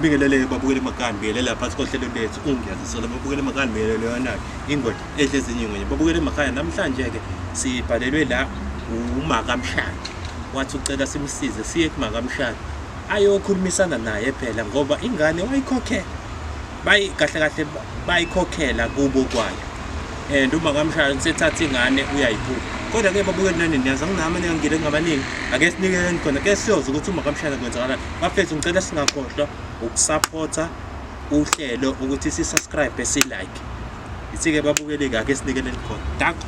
Sibingelele babukele emakani belela phansi kohlelo lethu ungiyazisela babukele emakani belelo yona ingodi ehle ezinye ngenye babukele emakhaya namhlanje ke sibhalelwe la uMakamshana wathi ucela simsize siye kuMakamshana ayokhulumisana naye phela ngoba ingane wayikhokhela kahle kahle bayikhokhela kubo kwayo and uMakamshana sethatha ingane uyayiphupha kodwa ke babukele nani niyazi nginama ngiyangile ngabaningi ake sinikele khona ke siyoza ukuthi uMakamshana kwenzakalani bafethu ngicela singakhohlwa ukusupporta uhlelo ukuthi si-subscribe si-like ithi-ke babukele ake sinikele khona danko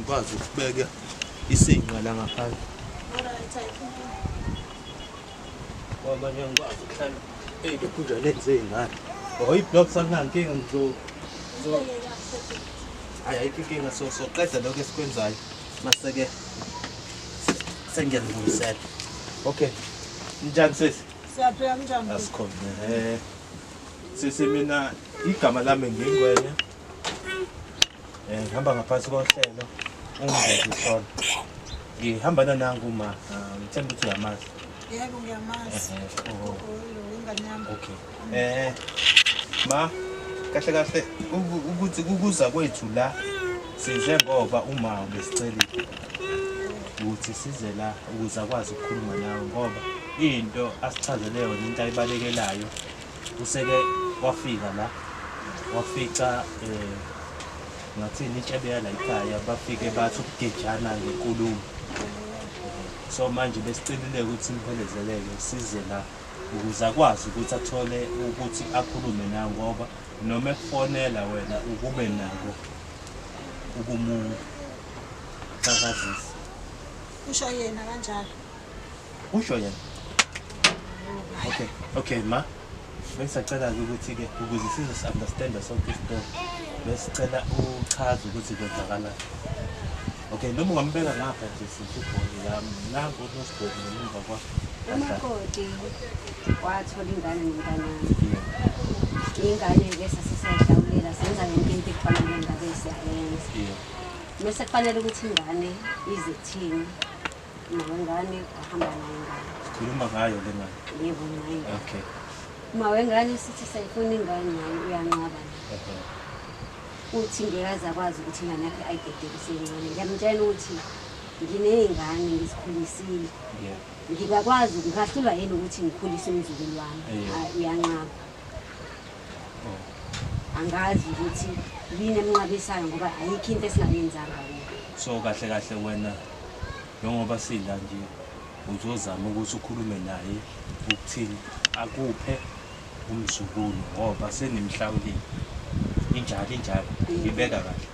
ngikwazi ukubeka isinqa la ngaphandle ngoba ngiyakwazi ukuhlala ezikhunjaneni zey'ngane i-block sakunankinga ayikho inkinga soqeda lokho esikwenzayo mase-ke sengiyalungisela okay njani sisi siyaphila kanjani asikhona sisi mina igama lami ngingwenya ngihamba ngaphansi kohlelo ungizisona ngihambana nangu ma ngithemba ukuthi uyamazi yebo ngiyamazi ingane yami okay ma kahle kahle ukuthi ukuza kwethu la size ngoba uma besicelile ukuthi size la ukuze akwazi ukukhuluma nawe ngoba into asichazele yona into ayibalekelayo useke wafika la wafica ngathini itshebe yala ekhaya bafike bathi ukugejana ngenkulumo so manje besicelile ukuthi simphelezele size la ukuze akwazi ukuthi athole ukuthi akhulume nawe ngoba noma efonela wena ukube nako ukumuthakazisa usho yena kanjalo usho yena okay ma besicela ukuthi ke ukuze sizo understand sonke isitory besicela uchaze ukuthi kwenzakalani okay noma ungambeka ngapha nje sifubholi yami nangu unosibholi ngemva kwa umakoti wathola ingane nomntanami ingane bese sisahlawulela senza yonke into ekufanele ngabe siyayenza bese kufanele ukuthi ingane ize thini ngane wahamba nayo ingane sikhuluma ngayo le ngane yebo nayo okay uma wengane sithi sayifuna ingane nayo uyanqaba uthi ngeke akwazi ukuthi ingane yakhe ayidedekise ingane ngiyamtshela ukuthi ngineyingane ngisikhulisile ngikakwazi ngahlulwa yini ukuthi ngikhulise umzukulu wami uyanqaba angazi ukuthi yini emnqabisayo ngoba ayikho into esingayenzanga so kahle kahle wena njengoba sidla nje uzozama ukuthi ukhulume naye ukuthini akuphe umzukulu ngoba senemhlawulile injalo ngibeka kahle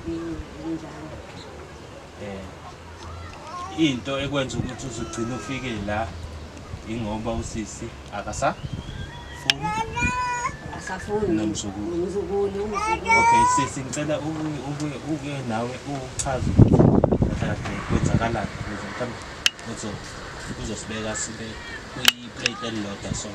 injalo into ekwenza ukuthi uzugcina ufike la ingoba usisi akasafuni nomzukulu okay sisi ngicela uke nawe uchaze ukuthi kwenzakalani ukuze mhlawumbe uzosibeka sibe kwi-plate elilodwa so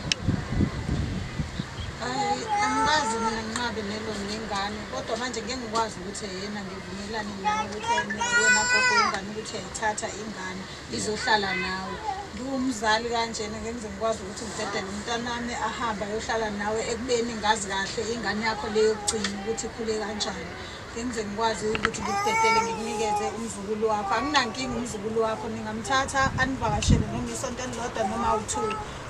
angikazi mina nginqabe nengane kodwa manje ngeke ngikwazi ukuthi yena ngivumelane naye ukuthi wena gogo ingane ukuthi ayithatha ingane izohlala nawe ngumzali kanjena ngeke ngize ngikwazi ukuthi ngidedele umntanami ahamba ayohlala nawe ekubeni ngazi kahle ingane yakho leyo yokugcina ukuthi ikhule kanjani ngenze ngikwazi ukuthi ngikudedele ngikunikeze umzukulu wakho anginankinga umzukulu wakho ningamthatha anivakashele noma isonto elilodwa noma u2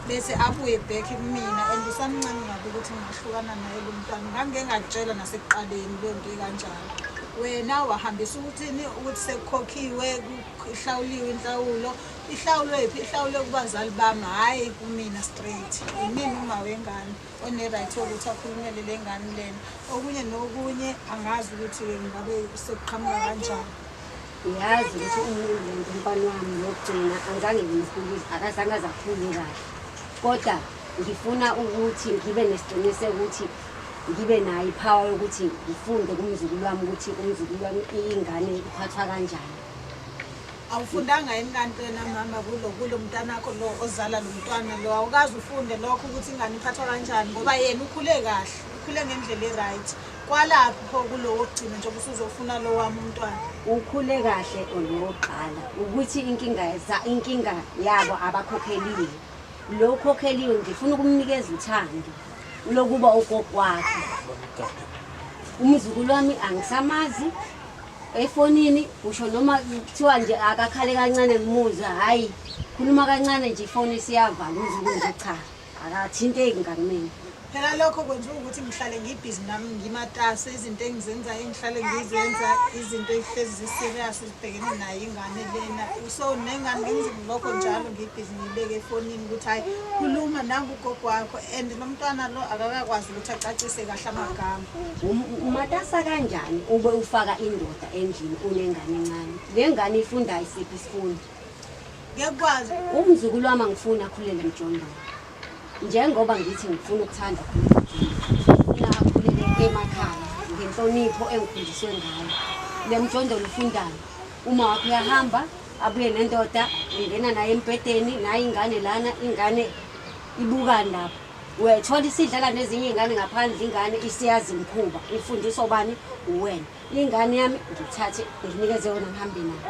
bese abuye back kumina and usamncane ngabe ukuthi ngihlukana naye lo mntwana ngangeke ngakutshela nasekuqaleni le nto kanjalo wena wahambisa ukuthini ukuthi sekukhokhiwe ihlawuliwe inhlawulo ihlawulwe kubazali bami hayi kumina straight yimini uma wengane one-right ukuthi akhulumele le ngane lena okunye nokunye angazi ukuthi ngabe sekuqhamuka kanjani uyazi ukuthi umuntu umfana wami yokugcina angizange ngimkhulise akazange azakhule kahle kodwa ngifuna ukuthi ngibe nesiqiniseko ukuthi ngibe nayo ipower yokuthi ngifunde kumzukulu wami ukuthi umzukulu wami ingane iphathwa kanjani awufundanga yini kanti wena mama kulo mntanakho lo ozala lo mntwana lo awukazi ufunde lokho ukuthi ingane iphathwa kanjani ngoba yena ukhule kahle ukhule ngendlela e-right kwalapho kulo wokugcina nje usuzofuna lo wami umntwana ukhule kahle oloqala ukuthi inkinga yabo abakhokheliwe lo khokheliwe ngifuna ukumnikeza uthando lokuba ukokwakhe umzukulu wami angisamazi efonini usho noma kuthiwa nje akakhale kancane ngimuzwa hayi khuluma kancane nje ifoni siyavala umzukulu nje cha akathinteki ngakumina phela lokho kwenza ukuthi ngihlale ngibhizi nami ngimatasa izinto engizenzayo ngihlale ngizenza izinto ezihlezi ziserious zibhekene nayo ingane lena so nengane ngenza lokho njalo ngibhizi ngibeke efonini ukuthi hayi khuluma nangu ugogo wakho and nomntwana lo akakakwazi ukuthi acacise kahle amagama umatasa kanjani ube ufaka indoda endlini unengane encane le ngane ifunda isiphi isifundo ngiyakwazi umzukulu wami ngifuna akhulele emjondolo njengoba ngithi ngifuna ukuthanda khona akhulele emakhaya ngenhlonipho engifundiswe ngayo le mjondolo ufundani uma wakho uyahamba abuye nendoda ingena naye embhedeni naye ingane lana ingane ibukani lapho wethola isidlala nezinye ingane ngaphandle ingane isiyazi imkhuba ifundiswa bani uwena ingane yami ngithathe nginikeze yona ngihambe nayo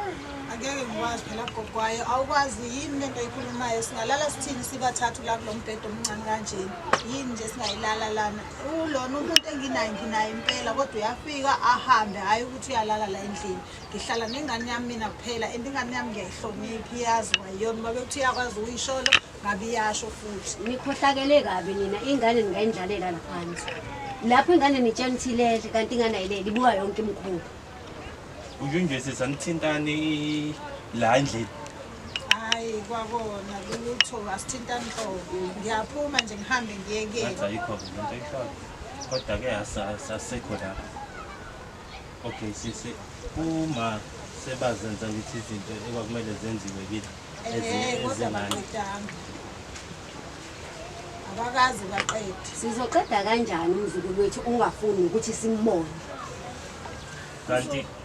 angeke ngikwazi phela gogwayo awukwazi yini lento oyikhulumayo singalala sithini sibathathu la kulo mbhedo omncane kanjeni yini nje singayilala lana ulona umuntu nginayo impela kodwa uyafika ahambe hayi ukuthi uyalala la endlini ngihlala nengane yami mina kuphela and ingane yami ngiyayihlonipha iyazi wayona uma bekuthi iyakwazi uyisholo ngabe iyasho futhi nikhohlakele kabi nina ingane ningayindlalela laphansi lapho ingane nitshela ukuthi ilele kanti ingane ayileli ibuka yonke imikhuba Ujunje sisanithintani la endlini. hayi kwakona lutho asithintani nhlobo ngiyaphuma nje ngihambe ngiyekele Ngathi ayikho lento ayishoyo. Kodwa ke asasekho la. Okay sisi uma sebazenza ngithi izinto ekwakumele zenziwe kithi kodwa ezingane. baqedanga abakazi baqede sizoqeda kanjani umzukulu wethu ungafuni ukuthi simbone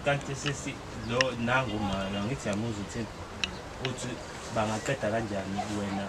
kanti sisi lo nangu ma ngithi yamuza uthi bangaqeda kanjani wena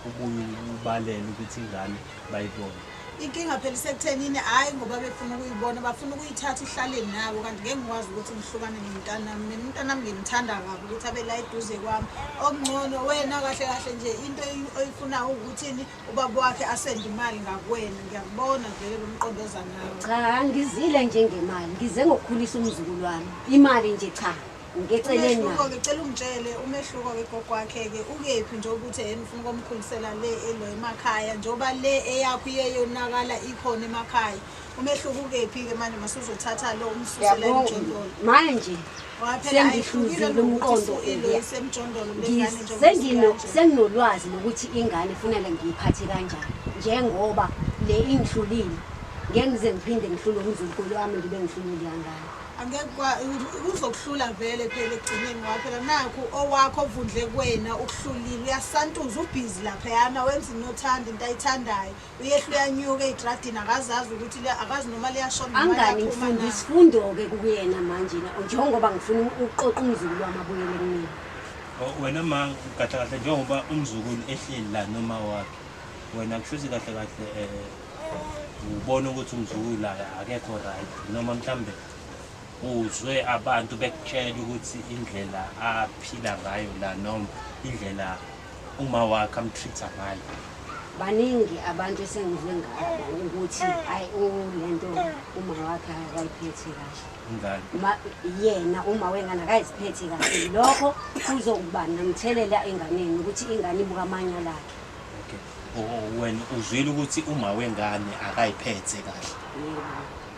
ubuye ubalele ukuthi ingane bayibone. inkinga phela isekuthenini hayi ngoba befuna ukuyibona bafuna ukuyithatha ihlale nabo kanti ngeke ngikwazi ukuthi ngihlukane nomntanami mina umntanami ngimthanda kabi ukuthi abe la eduze kwami okungcono wena kahle nje into oyifunayo ukuthini ubaba wakhe asende imali ngakuwena ngiyakubona vele lomqondoza nawe cha ngizile njengemali ngize ngokukhulisa umzukulu wami imali nje cha ngeceleni nayo ngicela ungitshele umehluko ke gokwakhe-ke ukephi nje ukuthi yena ufuna ukumkhulisela le elo emakhaya njengoba le eyakho iyeyonakala ikhona emakhaya umehluko ukephi-ke manje masuzothatha lo umsusela emjondolo manje sengihluzile umqondo senginolwazi lokuthi ingane ifunela ngiyiphathe kanjani njengoba le ingihlulile ngeke ngize ngiphinde ngihlule umzukulu wami ngibe ngihlulile kangani angeke uzokuhlula vele phela ekugcineni waphela nakho owakho ovundle kuwena ukuhlulile uyasantuza ubhizi laphayana wenza inothanda into ayithandayo uyehla uyanyuka ey'tradini akazazi ukuthi akazi noma liyashona angani ngifunda isifundo-ke kuyena manje njengoba ngifuna uqoqa umzukulu wami abuyele kumina Wena ma kahle njengoba umzukulu ehleli la noma wakhe wena kushuthi kahle ubona ukuthi umzukulu la akekho right noma mhlambe uzwe abantu bekutshela ukuthi indlela aphila ngayo la noma indlela uma wakhe amtreat ngayo baningi abantu esengizwe ngabo ukuthi hayi lento uma wakhe akayiphethe kahle yena uma wengane akayiziphethe kahle lokho kuzokuba namthelela enganeni ukuthi ingane ibuka amanye lakhe wena uzwile ukuthi uma wengane akayiphethe kahle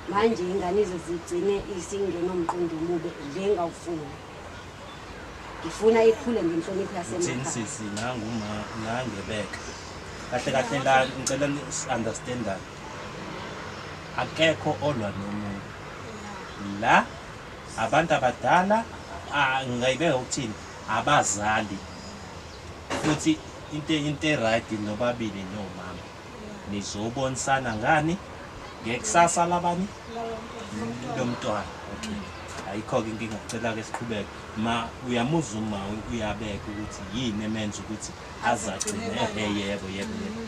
manje ingane izozigcine isingena umqondo omubi njengawufuna ngifuna ikhule ngenhlonipho yasemakhaya sisi nangebeka kahle la ngicela understand that akekho olwa nomuntu la abantu abadala ngayibeka ukuthini abazali futhi into right nobabili nomama nizobonisana ngani ngekusasa labani lomntwana okay ayikho-ke inkinga kucela-ke siqhubeke ma uyamuzwa uma uyabeka ukuthi yini emenza ukuthi azagcine yebo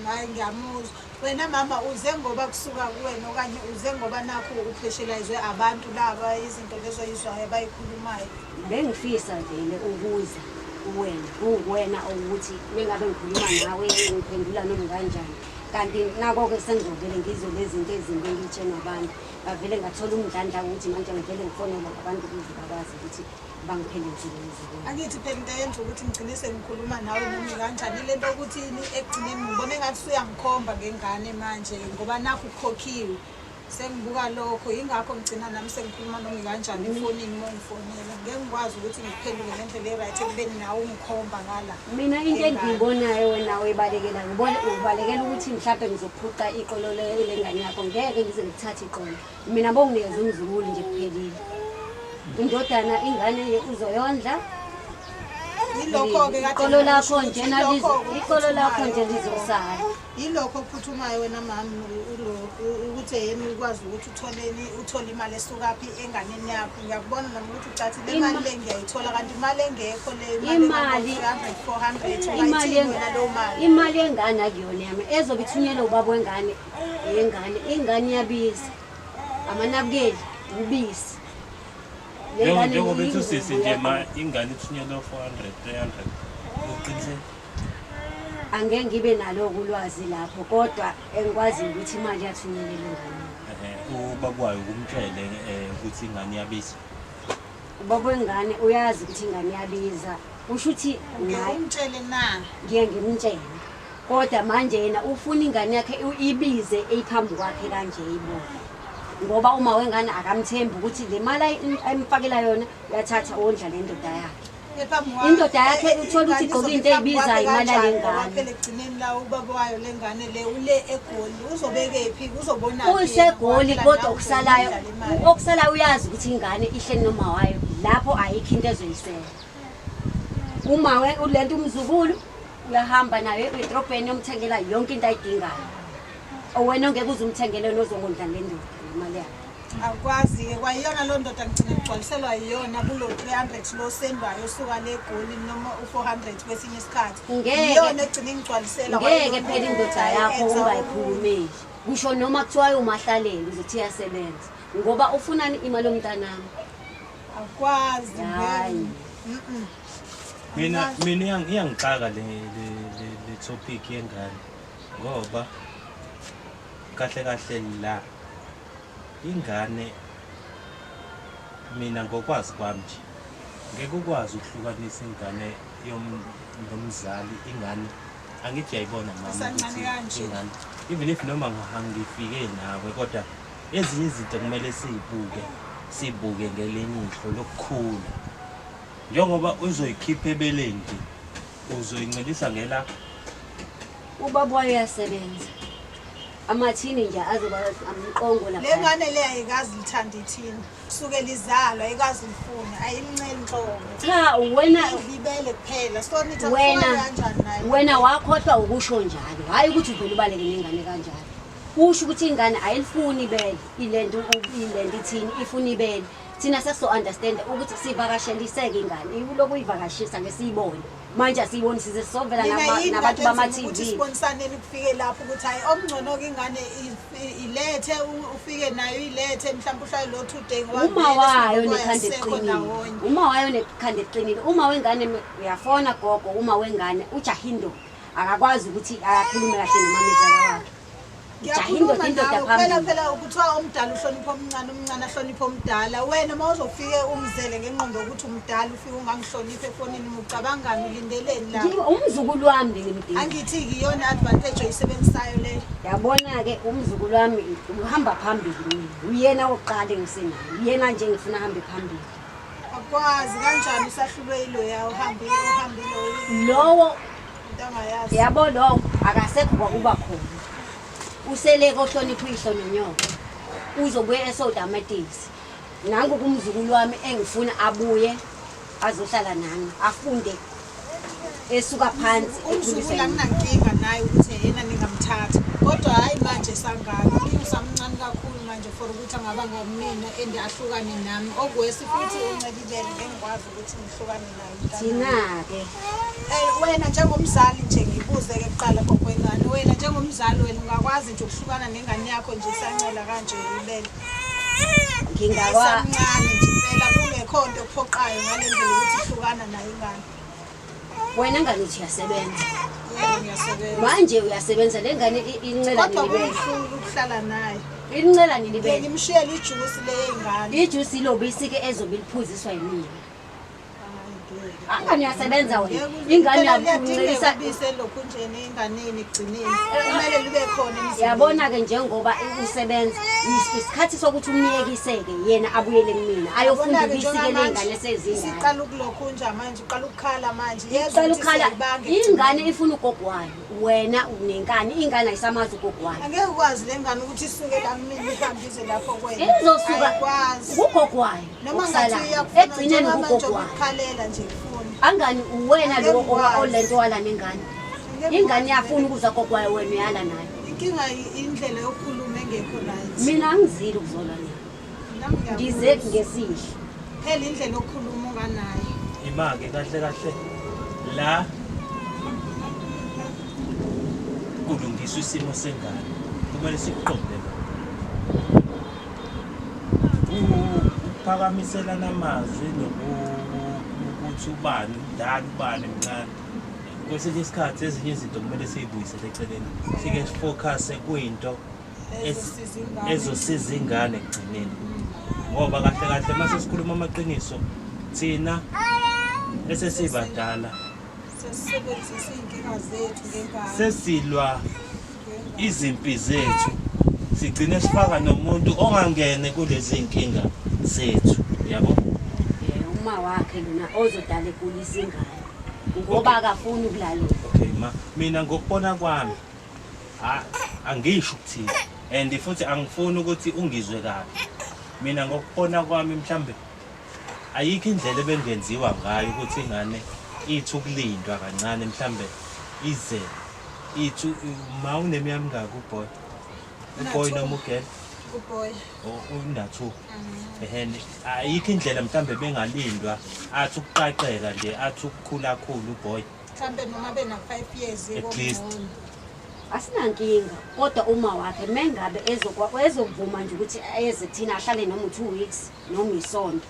hayi ngiyamuzwa wena mama uze ngoba kusuka kuwena okanye uze ngoba nakho upressurizwe abantu laba izinto lezo yizwayo abayikhulumayo bengifisa vele ukuza kuwena unguwena ukuthi mengabe ngikhuluma nawe ngiphendula noma kanjani kanti nako-ke sengizovele ngizwe lezi zinto ezimbi engiyitshelwa abantu bavele ngathola umdlandla ukuthi manje ngivele ngifonela abantu ukuze bakwazi ukuthi bangiphelezile izinto angithi phela into eyenza ukuthi ngigcine sengikhuluma nawe noma kanjani ile nto ukuthi ekugcineni ngibone ngathi uyangikhomba ngengane manje ngoba nakho ukhokhiwe sengibuka lokho yingakho ngigcina nami sengikhuluma noma kanjani efonini uma ngifonela ngeke ngikwazi ukuthi ngiphendule ngendlela e-right ekubeni nawe ungikhomba ngala mina into engiyibonayo wena uyibalekela ubalekela ukuthi mhlawumbe ngizophuca iqolo lengane yakho ngeke ngize ngithathe iqolo mina bonginikeza umzukulu nje kuphelile indodana ingane uzoyondla yilokho-ke iqolo lakho nje lizosala yilokho okuphuthumayo wena mami ukuthi yena ukwazi ukuthi uthole imali esukaphi enganeni yakho ngiyakubona nami ukuthi ucathile imali le ngiyayithola kanti imali engekho le imali 400 imali yengane akuyona yami ezobe ithunyelwa ubaba wengane ingane iyabiza amanabukeli ubisi njengoba bethi usisi nje ma ingane ithunyelwa 400 300 uqinisile angeke ngibe naloko ulwazi lapho kodwa engikwazi ukuthi imali yathunyelelwa ingane ubaba wayo kumtshele ukuthi ingane iyabiza ubaba wengane uyazi ukuthi ingane iyabiza usho ukuthi naye umtshele na ngiye ngimtshele kodwa manje yena ufuna ingane yakhe ibize eyiphambi kwakhe kanje ibona ngoba uma wengane akamthembi ukuthi le mali ayimfakela yona uyathatha ondla le ndoda yakhe indoda yakhe uthola ukuthi igqoke into eyibizayo imali alengane phela egcineni la ubaba wayo lengane le ule eGoli uzobekephi uzobona useGoli kodwa okusalayo uyazi ukuthi ingane ihleli noma wayo lapho ayikho into ezoyisela uma ulento umzukulu uyahamba nayo edrobheni yomthengela yonke into ayidingayo owena ongeke uzumthengele nozongondla le ndoda imali yakhe akwazi-ke kwayiyona loo ndoda ngigcine ngigcwaliselwa yiyona kulo 300 lo sendwayo osuka le eGoli noma u400 kwesinye isikhathi iyona egcine ngigcwalisela ngeke phela indoda yakho ungayikhulumeli kusho noma kuthiwa umahlaleli uzothi iyasebenza ngoba ufunani imali yomntanami akwazi hayi mina iyangixaka le topic yengane ngoba kahle la ingane mina ngokwazi kwami nje ngeke ukwazi ukuhlukanisa ingane yomzali ingane angithi yayibona mama ukuthi ingane even if noma ngifike nawe kodwa ezinye izinto kumele sibuke ngelinye ihlo lokukhula njengoba uzoyikhipha ebeleni nje uzoyincelisa ngela ubaba wayo uyasebenza amathini nje azoba amqongo lapha lengane le ayikazi lithanda ithini suke lizalwa ayikazi lifuna ayimnceli inhlobo cha wena libele kuphela so nithi kanjani naye wena wakhohlwa ukusho njalo hayi ukuthi uvela ubaleke nengane kanjalo usho ukuthi ingane ayilifuni ibele ilento ithini ifuna ibele thina seso understand ukuthi sivakasheliseke ingane iloku ivakashisa ngesiyibone manje asiyiboni size sovela nabantu bama-TV ukuthi sibonisaneni kufike lapho ukuthi hayi omngcono-ke ingane ilethe ufike nayo ilethe mhlawumbe uhlale lo 2 day uma wayo nekhanda eqinile uma wengane uyafona gogo uma wengane ujahindo akakwazi ukuthi akakhulume kahle nomamezala wakhe ngiyakhuluma nawe phela ukuthiwa omdala uhlonipha omncane omncane ahlonipha omdala wena uma uzofike umzele ngengqondo ukuthi umdala ufike ungangihloniphi efonini ucabangani ulindeleni la umzukulu wami ngimdinga angithi-ke iyona advantage oyisebenzisayo leyo yabona-ke umzukulu wami uhamba phambili uyena wokuqala engisenayo uyena nje ngifuna ahambe phambili akwazi kanjani usahlulwe iloya uhambile lowo into angayazi yabo lowo akasekho kwakuba khona useleke ohlonipha ihlo nonyoka uzobuye esodamatisi nangu kumzukulu wami engifuna abuye azohlala nami afunde esuka phansi umzukulu anginankinga naye ukuthi yena ningamthatha kodwa hayi manje sangani usamncane kakhulu manje for ukuthi angaba ngamina and ahlukane nami okwesi futhi uncekibele ngengikwazi ukuthi ngihlukane naye thina-ke wena njengomzali nje ngibuze-ke kuqala gogoyingane wena njengomzali wena ungakwazi nje ukuhlukana nengane yakho nje isancela kanje ibele ngingakwazi nje phela kungekho nto kuphoqayo ngale ndlela ukuthi ihlukana nayo ingane wena ngane uthi uyasebenza yebo ngiyasebenza manje uyasebenza le ngane incela kodwa nilibele kubuhlungu ukuhlala naye incela nilibele ngimshiyele ijusi le yengane ijusi ilobisi-ke ezobe liphuziswa yimina angani uyasebenza wena ingane yakuncelisa ubise lokhu njena enganeni ekugcineni kumele libe khona emzini yabona-ke njengoba usebenza isikhathi sokuthi umyekise-ke yena abuyele kumina ayofunda ubisi-ke ley'ngane esezingane siqala ukulokhu nje manje uqala ukukhala manje iqala ukukhala ingane ifuna ugogo wayo wena unenkani ingane ayisamazi ugogo wayo angeke ukwazi le ngane ukuthi isuke la kumina ihambe ize lapho kwena izosuka kugogo wayo noma okusala ngathi iyakufuna egcineni kugogo wayo ukukhalela nje ifuna angani uwena lo olento wala nengane ingane iyafuna ukuza gogo wayo wena uyala nayo inkinga indlela yokukhuluma engekho right mina angizile ukuzola nayo ngize ngesihle phela indlela yokukhuluma unganayo Ima-ke kahle kahle la kulungiswa isimo sengane kumele sikuqonde ukuphakamiselana amazwi nokuthi ubani mdala ubani mncane kwesinye isikhathi ezinye izinto kumele siyibuyisele eceleni sike sifokhase kuyinto ezosiza ingane ekugcineni ngoba kahle kahle mase sikhuluma amaqiniso thina esesibadala sesisebenzisa iy'nkinga zethu ngengane sesilwa izimpi zethu sigcine sifaka nomuntu ongangene kulezi inkinga zethu yabo uma wakhe lona ozodala ekulisa ingane ngoba akafuni ukulalela okay mina ngokubona kwami angisho ukuthini and futhi angifuni ukuthi ungizwe kabi mina ngokubona kwami mhlambe ayikho indlela ebengenziwa ngayo ukuthi ingane ithi ukulindwa kancane mhlambe ize ithi ma uneminyaka mingaki uboy noma ugel uboy unathu ayikho indlela mhlambe bengalindwa athi ukuqaqeka nje athi ukukhula khulu uboy mhlambe noma bena 5 years At least. asinankinga kodwa uma wakhe mengabe ezovuma nje ukuthi eze thina ahlale noma 2 weeks noma isonto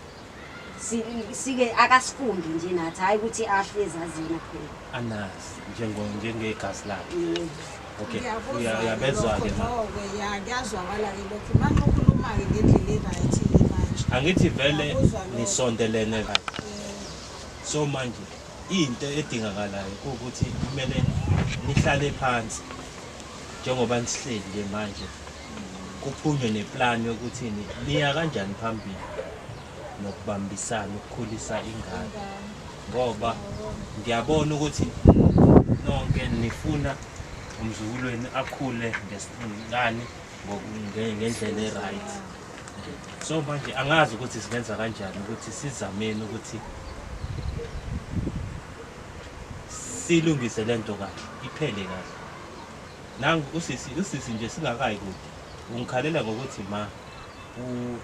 sike akasifundi nje nathi hayi ukuthi ahlezi azina phela anasi njengegas lakhe okay Ngiyakuzwa-ke uyabezwa-ke lokho, ma noko, ya, kuyazwakala-ke lokho manje ukhuluma-ke ngendlela e-right-ke manje angithi vele Ngiyakuzwa lokho. nisondelene kahle so manje into edingakalayo ukuthi kumele nihlale phansi njengoba nisihleli nje manje kuphunywe neplan yokuthi niya kanjani phambili nokubambisana ukukhulisa ingane ngoba ngiyabona ukuthi nonke nifuna umzukulweni akhule ngesingane ngendlela e-right so manje angazi ukuthi singenza kanjani ukuthi sizameni ukuthi silungise lento kahle iphele kahle nangu usisi nje singakayi kude ungikhalela ngokuthi ma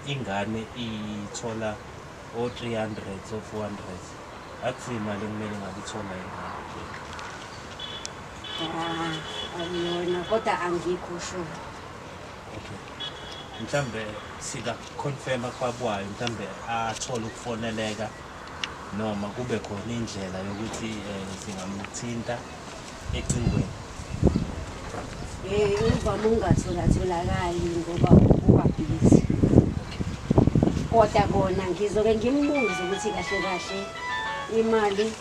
ingane ithola o300 o 400 akuthi imali kumele ngabe ithola ingane ayona kodwa angikho sure okay mhlambe sika confirm kwabwayo mhlambe athola ukufoneleka noma kube khona indlela yokuthi singamthinta ecingweni uvama ungatholatholakali ngoba uba busy kodwa kona ngizoke ngimbuze ukuthi kahle kahle imali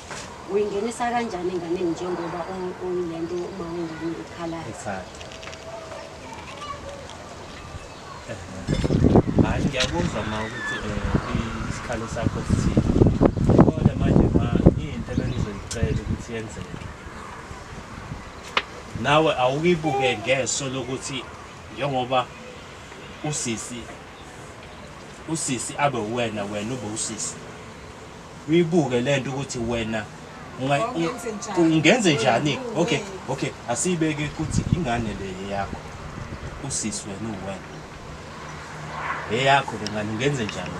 uyingenisa kanjani enganeni njengoba uyilento uma ungane ekhalayo hayi ngiyakuzwa ma ukuthi isikhalo sakho sithini kodwa manje ma into ebenizoyicela ukuthi yenzeke nawe awukibuke ngeso lokuthi njengoba usisi abe wena ube usisi uyibuke lento ukuthi wena ungenze njani okay asibeke ukuthi ingane le yakho usisi wena uwena eyakho le ngane ngenze njani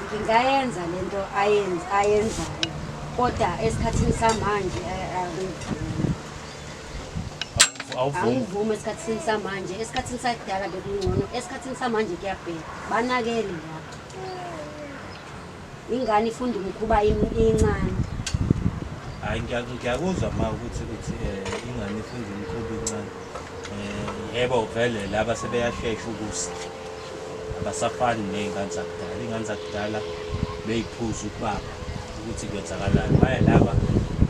Ngingayenza lento ayenzayo kodwa esikhathini samanje awuvumi esikhathini samanje. Esikhathini sakudala bekungcono, esikhathini samanje kuyabheka banakele lapho. Ingane ifunda umkhuba incane. hayi ngiyakuzwa ma ukuthi ingane ifunda umkhuba incane yebo vele laba sebeyashesha ukusa abasafani ney'ngane zakudala. Iy'ngane zakudala bey'phuza ukubaba ukuthi kwenzakalani baye laba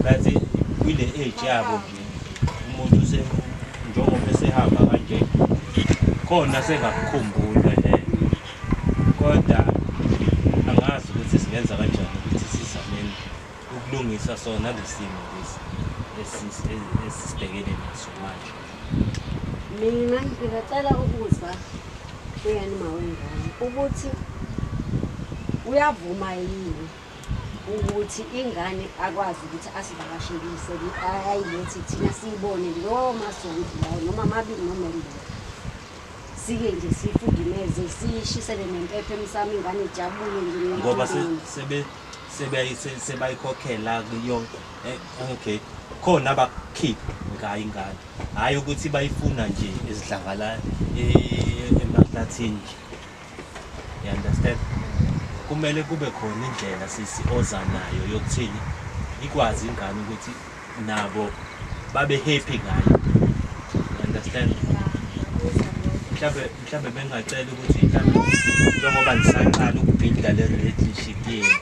bathi kwile age yabo nje umuntu njengoba esehamba kanje khona sengakukhumbula kodwa angazi ukuthi singenza kanjani ukuthi sizameni ukulungisa sona lesimo lesi esibhekene naso manje. Mina ngicela ukuzwa kuyani mawengane ukuthi uyavuma yini ukuthi ingane akwazi ukuthi asivakashelise ayilethi thina siyibone lo masonto lawo noma amabili noma elilodwa sike nje sifudumeze siyishisele nempepho emsamo ingane ijabule nje ngoba sebayikhokhela yonke okay khona abakhipha ngayo ingane hhayi ukuthi bayifuna nje ezidlangala emahlathini nje. You understand? Kumele kube khona indlela sisi oza nayo yokuthini ikwazi ingane ukuthi nabo babe happy ngayo. You understand? Mhlawumbe bengacela ukuthi njengoba nisaqala ukubhidla le relationship yenu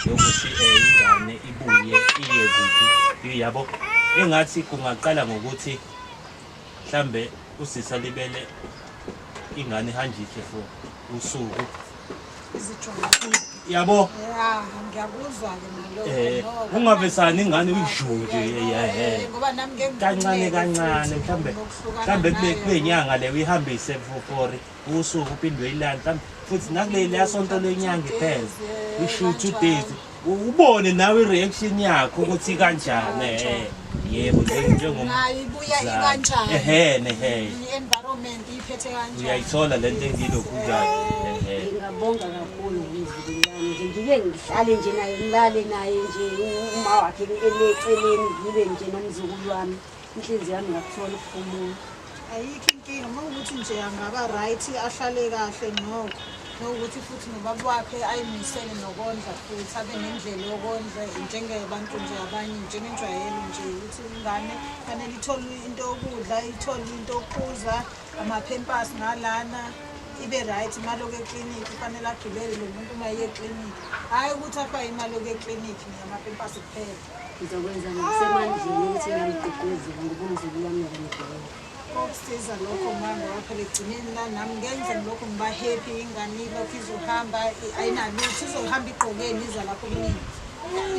yokuthi ingane ibuye iye kuphi yabo engathi kungaqala ngokuthi mhlambe usisa libele ingane ihanjiswe for usuku yabo ngiyakuzwa ke nalokho ungavesani ingane uyijunje ngoba nami kancane mhlambe kule nyanga le uyihambise for usuku uphinde uyilanda mhlambe futhi nakuleli yasonto lenyanga iphela uyishoot 2 days ubone nawe ireaction yakho ukuthi kanjani yebo ibuya ikanjani i-environment iphethe kanjani uyayithola lento engilokhu njalo. Ngingabonga kakhulu ngizibulani nje ngike ngihlale nje naye ngilale naye nje uma wakhe eleceleni ngibe nje nomzukulu wami inhliziyo yami ngakuthola ukuphumula. Ayikho inkinga uma ukuthi nje angaba right ahlale kahle nokho nokuthi futhi nobaba wakhe ayimisele nokondla futhi abe nendlela yokondla njengabantu nje abanye njengenjwayelo nje ukuthi ingane fanele ithole into yokudla ithole into yokuphuza amaphempasi ngalana ibe right imali eklinikhi kufanele agibele lo muntu uma yiye eklinikhi hhayi ukuthi afake imali eklinikhi ngamaphempasi kuphela. Ngizokwenza ngokusemandleni ukuthi ngimgqugquzele ngibumzukulu wami nokumgqugquzela. Kokusiza lokho manje waphela egcineni nami ngenze lokho ngiba happy ingane ilokhu izohamba ayinalutho izohamba igqokeni iza lapho kuningi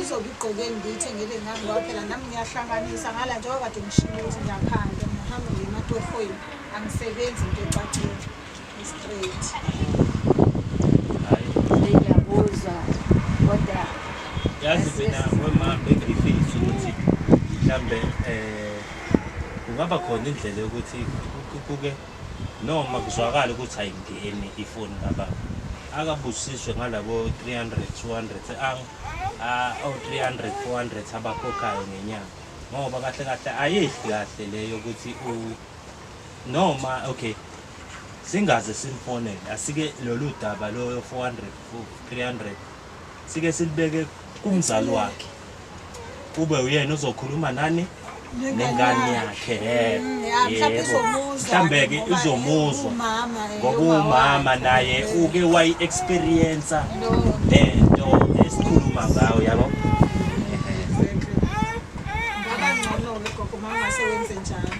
izobe igqokeni ngiyithengele ngami ngoba phela nami ngiyahlanganisa ngala njengoba kade ngishilo ukuthi ngiyaphandle ngihamba ngematofoyini angisebenzi into ecacile straight. Ngiyabuzwa kodwa yazi mina wema bengifisa ukuthi mhlambe kungaba khona indlela yokuthi kuke noma kuzwakala ukuthi ayingeni ifoni ngaba akabusiswe ngalabo 300 200 300 400 abakhokhayo ngenyanga ngoba kahle ayehli kahle leyo ukuthi noma okay singaze simfonele asike lolu daba lo 400 300 sike silibeke kumzali wakhe kube uyena uzokhuluma nani nengane yakhe mhlambe-ke izomuzwa ngoba umama naye uke wayi-experience lento esikhuluma ngayo yabo. Ngaba ngcono-ke gogo uma ungasewenze njalo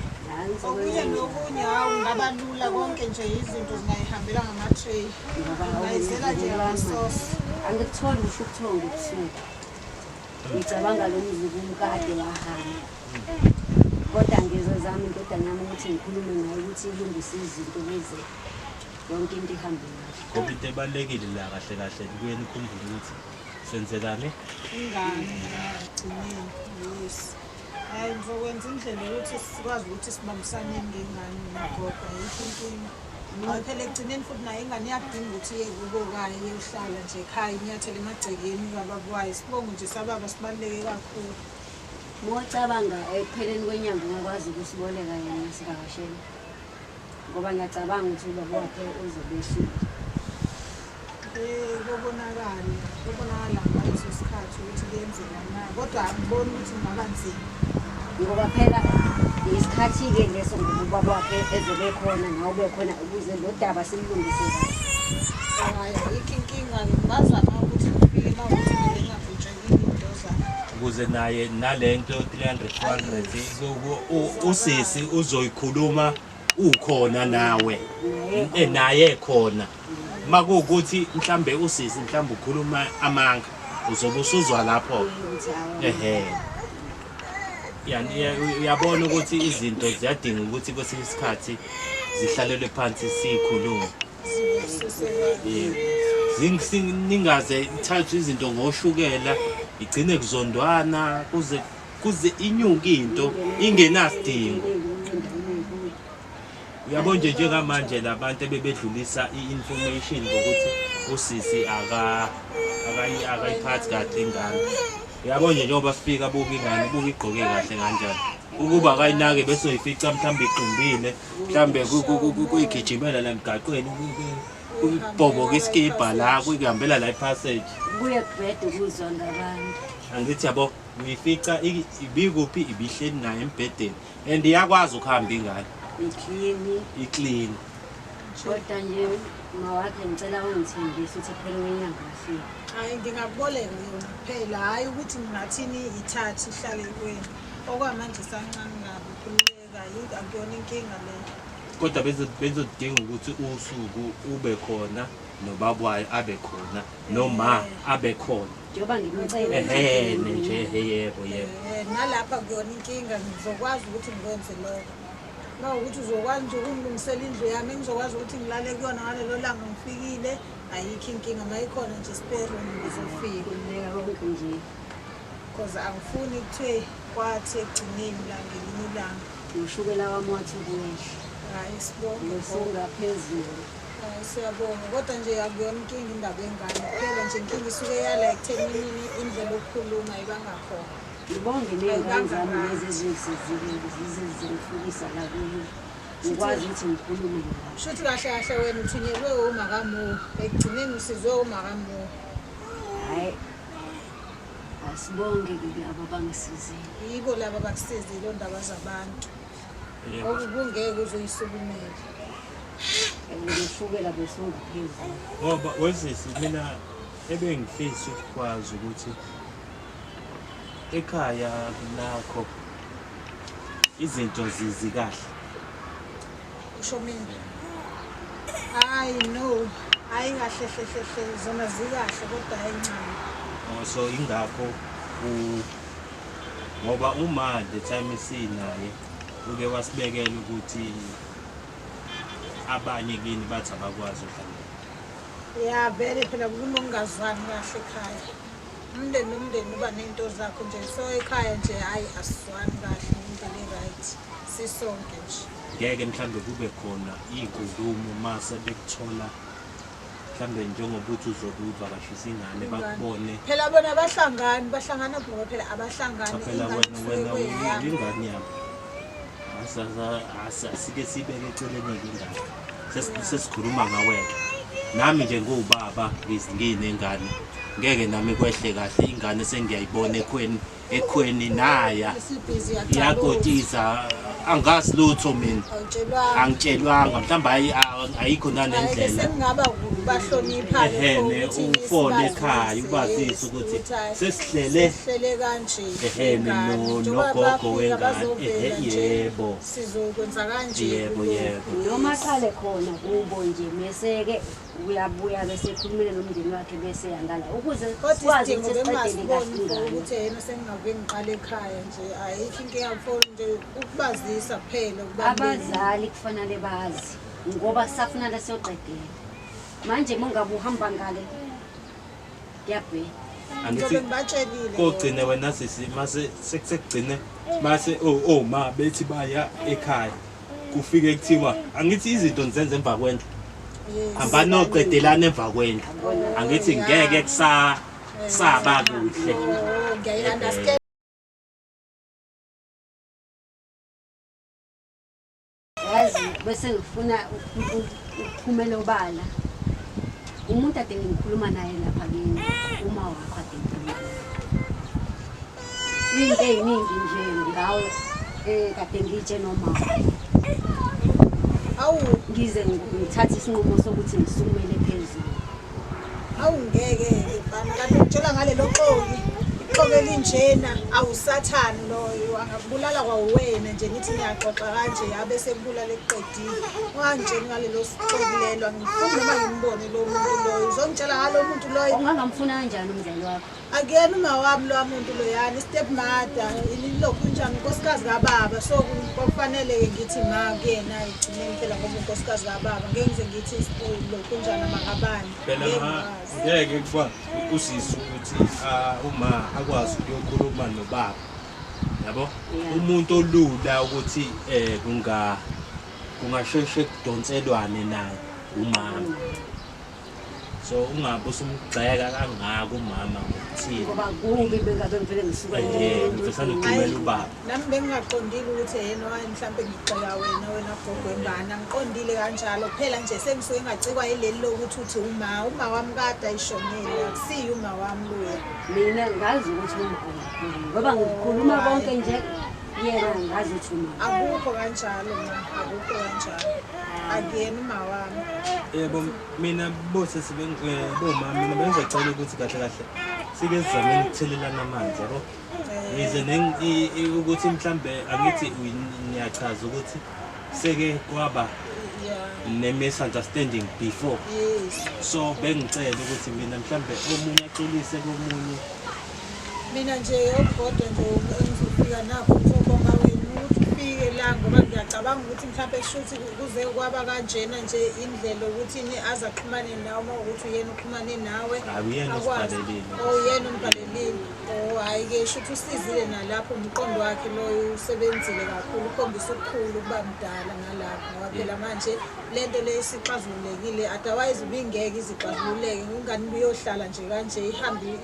okunye nokunye hawu ngaba lula konke nje izinto zingayihambela ngama-tray ungayizela nje amasosi. Angikutholi ngisho ubuthongo ebusuku ngicabanga lo mzukulu kade wahamba kodwa ngizozama indodana yami ukuthi ngikhulume naye ukuthi ilungise izinto ukuze yonke into ihambe kahle. Ngoba into ebalulekile la kahle kuyeni ukhumbule ukuthi senzelane ingane agcineni yes Hayi ngizokwenza indlela yokuthi sikwazi ukuthi sibambisane ngengane nogogo ayikho inkinga. Hayi phela ekugcineni futhi nayo ingane iyadinga ukuthi iye kubo kanye iyohlala nje ekhaya inyathele emagcekeni kababwayo. Sibonge nje sababa sibaluleke kakhulu. Mocabanga ekupheleni kwenyanga ungakwazi ukusiboleka yena sivakashele. Ngoba ngiyacabanga ukuthi ubaba wakhe uzobeshila. Kubonakala ngaleso sikhathi ukuthi kuyenzeka na. Kodwa angiboni ukuthi kungaba nzima. Ngoba phela isikhathi-ke leso ngoba ubaba wakhe ezobe khona nawe ube khona ukuze lo daba silungise kahle. Hayi ayikho inkinga-ke ngingazama ukuthi ngifike uma ukuthi ngingabhujekile into zami. Ukuze naye nalento 300 usisi uzoyikhuluma ukhona nawe naye khona makuwukuthi mhlambe usisi mhlambe ukhuluma amanga uzobe usuzwa lapho yani uyabona ukuthi izinto ziyadinga ukuthi kwesinye isikhathi zihlalelwe phansi sikhulume ningaze ithathe izinto ngoshukela igcine kuzondwana kuze inyuke into ingenasidingo. Uyabona nje njengamanje labantu ebebedlulisa i-information ngokuthi usisi akayiphathi kahle ingane. Uyabona nje njengoba sifika buka ingane buka igqoke kahle kanjani. Ukuba akayinake bese uyifica mhlambe iqumbile mhlambe kuyigijimela la emgaqweni ukubhoboka iskipa la kuyihambela la ipassage. Kuye kubhede ukuzwa ngabantu. Angithi yabo uyifica ibikuphi ibihleli naye embhedeni and iyakwazi ukuhamba ingane. Iclean. Kodwa nje mawakhe ngicela ungithembise ukuthi phela wenyanga ufika. Hayi ngingakuboleka yona kuphela hayi ukuthi ngingathini ithathe ihlale kweni. Okwamanje sancane ngabo khululeka akuyona inkinga leyo. Kodwa bezodinga ukuthi usuku ube khona nobabwayo abe khona noma abe khona. Njengoba ngimcela nje yebo. Nalapha kuyona inkinga ngizokwazi ukuthi ngikwenze lokho. Ma ukuthi uzokwazi nje ukungilungisela indlu yami ngizokwazi ukuthi ngilale kuyona ngalelo langa ngifikile ayikho inkinga mayikhona nje spare room ngizofika kuleka konke nje. Because angifuni kuthiwe kwathi egcineni la ngelinye ilanga Ushukela wami wathi kuwehla. hayi sibonge Usungaphezulu. hayi siyabonga kodwa nje akuyona inkinga indaba yengane kuphela nje inkinga isuke yala ekuthenini indlela yokukhuluma ibangakhona. Ngibonge ney'ngane zami lezi ezizifikisa la kuyo. Ngikwazi ukuthi ngikhulume ngabo. Shuthi kahle kahle wena uthunyelwe uMakamu ekugcineni usizwe uMakamu. Hayi asibonge-ke laba abangisizile. Yibo laba bakusizile ondaba zabantu. Okungeke uzoyisukumela. Ngishukela besungaphezulu. Ngoba wesisi mina ebengifisa ukwazi ukuthi ekhaya nakho izinto zizikahle. Usho mina. Hayi no. Hayi kahle zona zikahle kodwa hayincane. So ingakho ngoba uma the time isinaye uke wasibekela ukuthi abanye kini bathi abakwazi ukudlala. Ya vele phela kunokungazwani kahle ekhaya. Umndeni nomndeni uba nento zakho nje so ekhaya nje hayi asizwani kahle indlela right. Sisonke nje. Ngeke mhlambe kube khona inkulumo mase bekuthola mhlambe njengoba uthi uzokuvakashisa ingane bakubone. Phela bona bahlangana ngoba phela abahlangani phela wena ingane yami. Asike sibeke eceleni ingane. Sesikhuluma ngawena. Nami nje ngubaba nginengane. Ngeke nami kwehle kahle ingane sengiyayibona ekhweni naya. Iyakotisa angazi lutho mina. Angitshelwanga mhlawumbe ayikho nalendlela. Sengingaba bahlonipha ufone ekhaya ubazise ukuthi sesihlele kanje nogogo wengane yebo sizokwenza kanje yebo Noma qale khona kubo nje bese-ke uyabuya bese ekhulumile nomndeni wakhe bese yangala ukuze sikwazi ukuthi siqedele kahle ukuthi yena sengingabe ngiqala ekhaya nje ayikho inkinga mfowethu nje ukubazisa kuphela abazali kufanele bazi ngoba safunala siyoqedela manje mungabe uhamba ngale kuyabheka angithi ngibatshelile kogcine wena sisi mase sekugcine mase ma bethi baya ekhaya kufike kuthiwa angithi izinto nizenze emva kwendlu hamba noqedelana emva kwendlu angithi ngeke kusaba kuhle ngiyayi-understand. yazi bese ngifuna ukuphumela obala umuntu ade ngikhuluma naye lapha kini uma wakho ade ngikhuluma naye into ey'ningi nje ngawo kade ngitshe noma Awu ngize ngithathe isinqumo sokuthi ngisukumele phezulu awungeke bana kanti ngitshela ngalelo xoki ixoki elinjena awusathani loyo angakubulala kwawuwena nje nithi niyaxoxa kanje yabe sekubulala ekuqedile ungangitsheli ngalelo xoki lelo angifuni noma ngimbone lo muntu loyo uzongitshela ngalo muntu loyo ungangamfuna kanjani umzali wakho akuyena uma wami lowa muntu loyani step mother ilokhu njani unkosikazi kababa so kufanele-ke ngithi ma kuyena egcineni phela ngoba unkosikazi kababa ngeke ngize ngithi lokhu njani amangabani phela ngeke kuba usisi ukuthi uma akwazi ukuyokhuluma nobaba yabo umuntu olula ukuthi kungasheshe kudonselwane naye umama so ungabe usumgxeka kangaka umama ngokuthini ngoba kubi bengabe ngivele ngisuka ngifisana ukugcumela ubaba nami bengingaqondile ukuthi yena mhlawumbe ngigxeka wena gogo wengane angiqondile kanjalo phela nje sengisuke ngacikwa yileli lokuthi uthi uma wami kade ayishonile akusiyo uma wami luya mina ngazi ukuthi umkhulu ngoba ngikhuluma konke nje yena ngazi ukuthi uma akukho kanjalo akukho kanjalo akuyena uma wami yebo mina bose bomama mina bengizocela ukuthi kahle kahle sike sizameni ukuthelelana amanzi yabo yize ukuthi mhlambe angithi niyachaza ukuthi seke kwaba ne-misunderstanding before so bengicela ukuthi mina mhlambe omunye axolise komunye mina nje ogodwa nje engizofika nakho ukubonga wena ukuthi ufike la ngoba ngiyacabanga ukuthi mhlawumbe kushuthi kuze kwaba kanjena nje indlela ukuthi aze axhumane nawe uma ukuthi uyena uxhumane nawe uyena usibhalelile uyena umbhalelile hhayi-ke shuthi usizile nalapho umqondo wakhe loyo usebenzile kakhulu ukhombisa ukukhulu ukuba mdala ngalapho ngoba phela manje le nto le isixazululekile otherwise ubingeke izixazululeke ngingani uyohlala nje kanje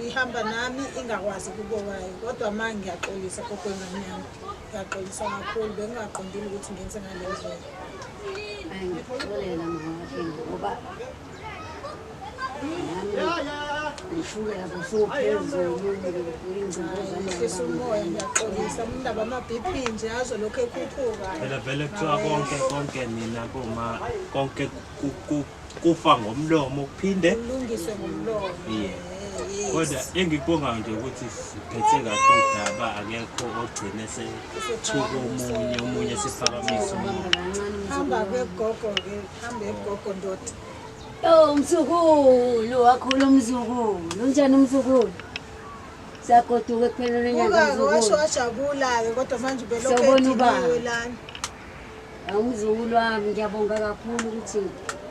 ihamba nami ingakwazi ukubokayo kodwa ma ngiyaxolisa gogo wengane yami ngiyaxolisa kakhulu bengingaqondile ukuthi ngenze ngale ndlela angixolela ngoba ngishukela busuphezulu ngifisa umoya ngiyaxolisa umndaba ama-BP nje azo lokhu ekhuphuka phela vele kuthiwa konke nina boma konke kufa ngomlomo kuphinde ulungiswe ngomlomo kodwa engikubongayo nje ukuthi siphethe kahle udaba akekho ogcine sethuka omunye siphakamisa hamba kwegogo-ke hambe egogo ndoda umzukulu wakhula umzukulu unjani umzukulu siyagoduka ekupheleni enyanga washo wajabula-ke kodwa manje Sawubona ubaba. lana umzukulu wami ngiyabonga kakhulu ukuthi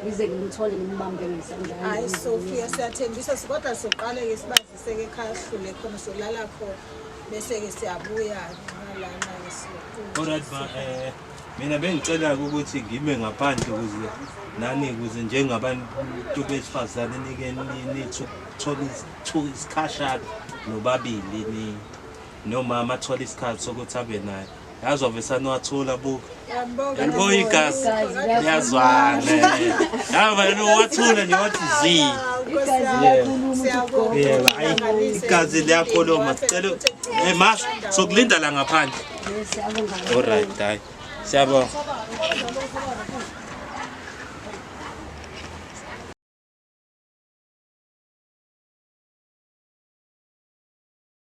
ngize ngimthole ngimbambe ngesandla hayi Sophia siyathembisa kodwa soqale-ke sibazise-ke ekhaya sihlule khona solala khona bese-ke siyabuya-ke ngalana-ke alright mina bengicela-ke ukuthi ngime ngaphandle ukuze njengabantu besifazane nithola isikhashana nobabili noma amathola isikhathi sokuthi abe naye yazi wavesane wathola buka yalibona igazi liyazwana yaba wathula nje wathi zi yebo hayi igazi liyakhuluma sicela mas sokulinda la ngaphandle alright hayi siyabonga